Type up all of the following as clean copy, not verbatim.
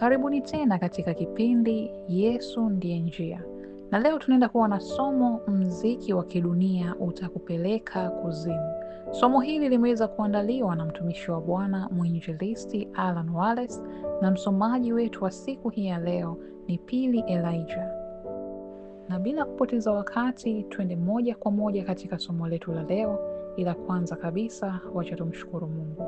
Karibuni tena katika kipindi Yesu ndiye njia. Na leo tunaenda kuwa na somo mziki wa kidunia utakupeleka kuzimu. Somo hili limeweza kuandaliwa na mtumishi wa Bwana mwinjilisti Alan Wallace, na msomaji wetu wa siku hii ya leo ni Pili Elijah. Na bila kupoteza wakati, twende moja kwa moja katika somo letu la leo. Ila kwanza kabisa, wacha tumshukuru Mungu.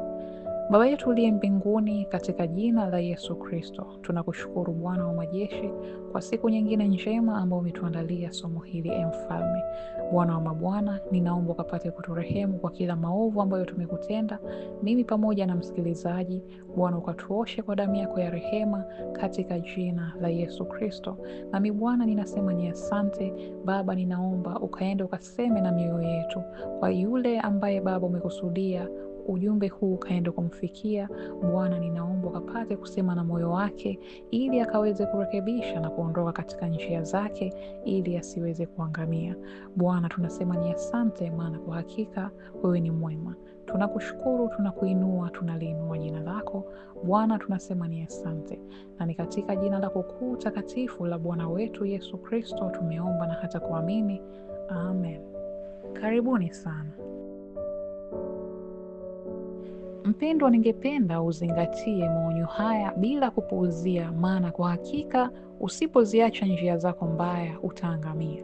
Baba yetu uliye mbinguni, katika jina la Yesu Kristo, tunakushukuru Bwana wa majeshi kwa siku nyingine njema ambayo umetuandalia somo hili. Mfalme, Bwana wa mabwana, ninaomba ukapate kuturehemu kwa kila maovu ambayo tumekutenda, mimi pamoja na msikilizaji. Bwana, ukatuoshe kwa damu yako ya rehema katika jina la Yesu Kristo. Nami Bwana ninasema ni asante. Baba, ninaomba ukaende ukaseme na mioyo yetu, kwa yule ambaye Baba umekusudia ujumbe huu ukaenda kumfikia. Bwana, ninaomba ukapate kusema na moyo wake, ili akaweze kurekebisha na kuondoka katika njia zake, ili asiweze kuangamia. Bwana, tunasema ni asante, maana kwa hakika wewe ni mwema. Tunakushukuru, tunakuinua, tunaliinua jina lako Bwana. Tunasema ni asante, na ni katika jina lako kuu takatifu la Bwana wetu Yesu Kristo tumeomba na hata kuamini, amen. Karibuni sana. Mpendwa, ningependa uzingatie maonyo haya bila kupuuzia, maana kwa hakika usipoziacha njia zako mbaya utaangamia.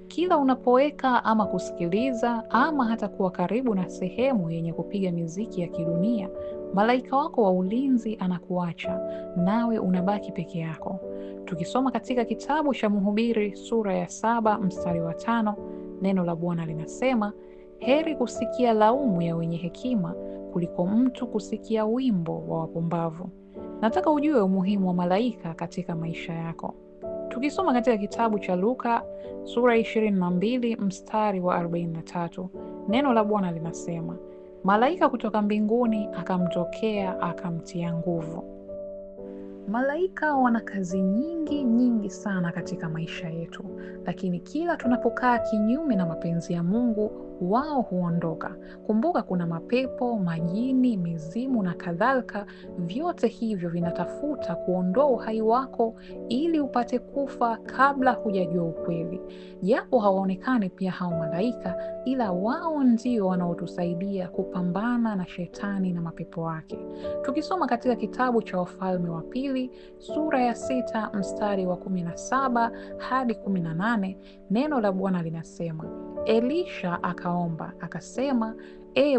Kila unapoweka ama kusikiliza ama hata kuwa karibu na sehemu yenye kupiga miziki ya kidunia, malaika wako wa ulinzi anakuacha, nawe unabaki peke yako. Tukisoma katika kitabu cha Mhubiri sura ya 7 mstari wa 5, neno la Bwana linasema, heri kusikia laumu ya wenye hekima kuliko mtu kusikia wimbo wa wapumbavu. Nataka ujue umuhimu wa malaika katika maisha yako. Tukisoma katika kitabu cha Luka sura 22 mstari wa 43, neno la Bwana linasema, malaika kutoka mbinguni akamtokea akamtia nguvu. Malaika wana kazi nyingi sana katika maisha yetu, lakini kila tunapokaa kinyume na mapenzi ya Mungu, wao huondoka. Kumbuka, kuna mapepo, majini, mizimu na kadhalika. Vyote hivyo vinatafuta kuondoa uhai wako ili upate kufa kabla hujajua ukweli. Japo hawaonekani pia hao malaika, ila wao ndio wanaotusaidia kupambana na shetani na mapepo wake. Tukisoma katika kitabu cha Wafalme wa Pili sura ya 6 mstari wa 17 hadi 18, neno la Bwana linasema, Elisha akaomba akasema,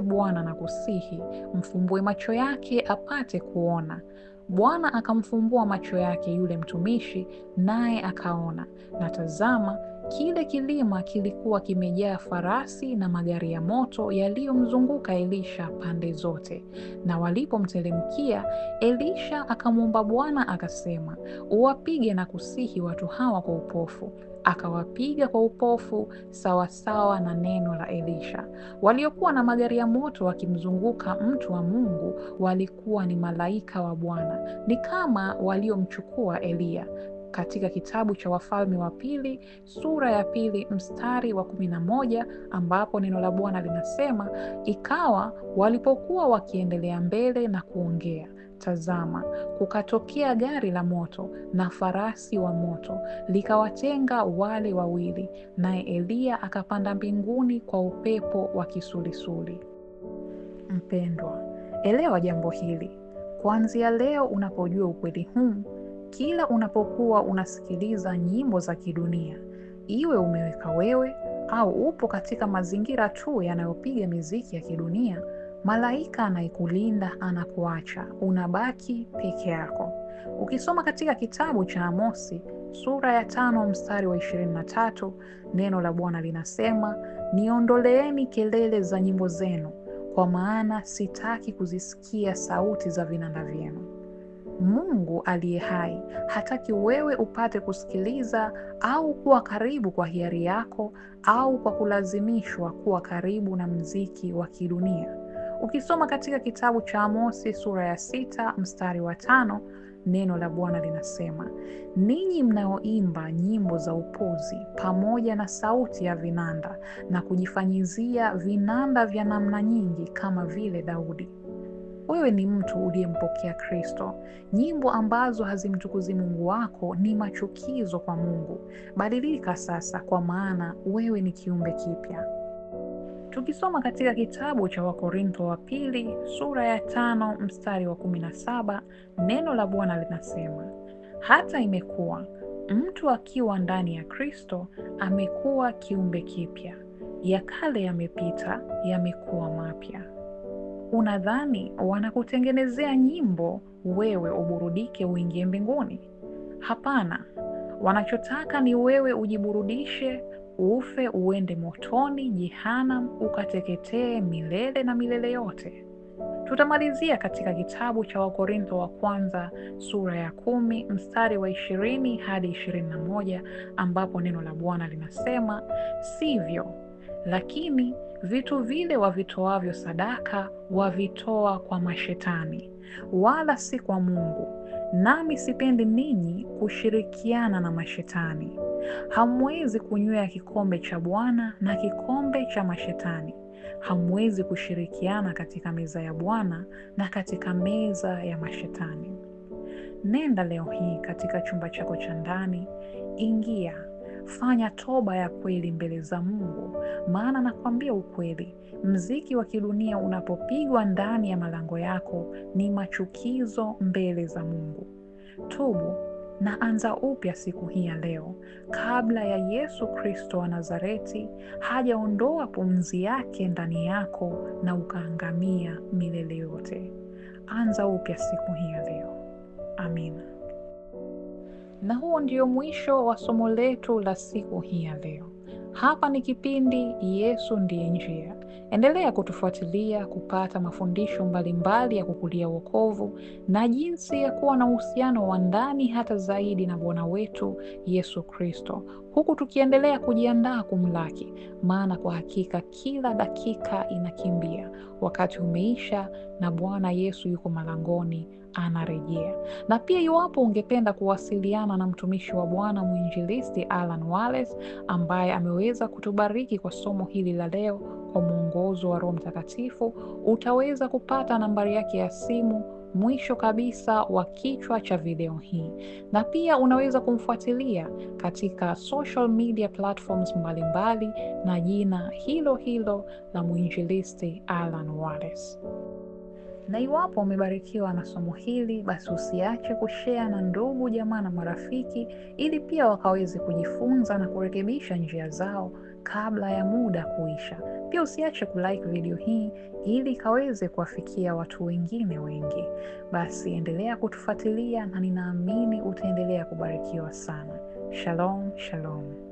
Bwana nakusihi, mfumbue macho yake apate kuona. Bwana akamfumbua macho yake yule mtumishi, naye akaona, na tazama, kile kilima kilikuwa kimejaa farasi na magari ya moto yaliyomzunguka Elisha pande zote. Na walipomteremkia, Elisha akamwomba Bwana akasema, uwapige na kusihi watu hawa kwa upofu. Akawapiga kwa upofu sawasawa na neno la Elisha. Waliokuwa na magari ya moto wakimzunguka mtu wa Mungu walikuwa ni malaika wa Bwana, ni kama waliomchukua Eliya. Katika kitabu cha Wafalme wa Pili sura ya 2 mstari wa 11, ambapo neno la Bwana linasema, ikawa walipokuwa wakiendelea mbele na kuongea, tazama, kukatokea gari la moto na farasi wa moto, likawatenga wale wawili, naye Eliya akapanda mbinguni kwa upepo wa kisulisuli. Mpendwa, elewa jambo hili. Kuanzia leo unapojua ukweli huu, kila unapokuwa unasikiliza nyimbo za kidunia, iwe umeweka wewe au upo katika mazingira tu yanayopiga miziki ya kidunia, malaika anayekulinda anakuacha, unabaki peke yako. Ukisoma katika kitabu cha Amosi sura ya 5 mstari wa 23, neno la Bwana linasema, niondoleeni kelele za nyimbo zenu, kwa maana sitaki kuzisikia sauti za vinanda vyenu. Mungu aliye hai hataki wewe upate kusikiliza au kuwa karibu kwa hiari yako au kwa kulazimishwa kuwa karibu na mziki wa kidunia. Ukisoma katika kitabu cha Amosi sura ya 6 mstari wa 5, neno la Bwana linasema, ninyi mnaoimba nyimbo za upuzi pamoja na sauti ya vinanda na kujifanyizia vinanda vya namna nyingi kama vile Daudi. Wewe ni mtu uliyempokea Kristo. Nyimbo ambazo hazimtukuzi Mungu wako ni machukizo kwa Mungu. Badilika sasa, kwa maana wewe ni kiumbe kipya. Tukisoma katika kitabu cha Wakorintho wa pili sura ya 5 mstari wa 17, neno la Bwana linasema, hata imekuwa mtu akiwa ndani ya Kristo amekuwa kiumbe kipya, ya kale yamepita, yamekuwa mapya. Unadhani wanakutengenezea nyimbo wewe uburudike uingie mbinguni? Hapana, wanachotaka ni wewe ujiburudishe, ufe, uende motoni Jehanamu, ukateketee milele na milele yote. Tutamalizia katika kitabu cha Wakorintho wa kwanza sura ya 10 mstari wa 20 hadi 21, ambapo neno la Bwana linasema, sivyo, lakini vitu vile wavitoavyo sadaka wavitoa kwa mashetani, wala si kwa Mungu. Nami sipendi ninyi kushirikiana na mashetani. Hamwezi kunywea kikombe cha Bwana na kikombe cha mashetani. Hamwezi kushirikiana katika meza ya Bwana na katika meza ya mashetani. Nenda leo hii katika chumba chako cha ndani, ingia, fanya toba ya kweli mbele za Mungu, maana nakwambia ukweli, mziki wa kidunia unapopigwa ndani ya malango yako ni machukizo mbele za Mungu. Tubu na anza upya siku hii ya leo, kabla ya Yesu Kristo wa Nazareti hajaondoa pumzi yake ndani yako na ukaangamia milele yote. Anza upya siku hii ya leo. Amina. Na huo ndio mwisho wa somo letu la siku hii ya leo. Hapa ni kipindi Yesu Ndiye Njia. Endelea kutufuatilia kupata mafundisho mbalimbali ya kukulia wokovu na jinsi ya kuwa na uhusiano wa ndani hata zaidi na Bwana wetu Yesu Kristo, huku tukiendelea kujiandaa kumlaki, maana kwa hakika kila dakika inakimbia, wakati umeisha na Bwana Yesu yuko malangoni anarejea. Na pia iwapo ungependa kuwasiliana na mtumishi wa Bwana mwinjilisti Alan Wallace ambaye ameweza kutubariki kwa somo hili la leo kwa mwongozo wa Roho Mtakatifu, utaweza kupata nambari yake ya simu mwisho kabisa wa kichwa cha video hii. Na pia unaweza kumfuatilia katika social media platforms mbalimbali na jina hilo hilo la mwinjilisti Alan Wallace. Na iwapo umebarikiwa na somo hili, basi usiache kushare na ndugu, jamaa na marafiki, ili pia wakaweze kujifunza na kurekebisha njia zao kabla ya muda kuisha. Pia usiache kulike video hii ili ikaweze kuwafikia watu wengine wengi. Basi endelea kutufuatilia na ninaamini utaendelea kubarikiwa sana. Shalom, shalom.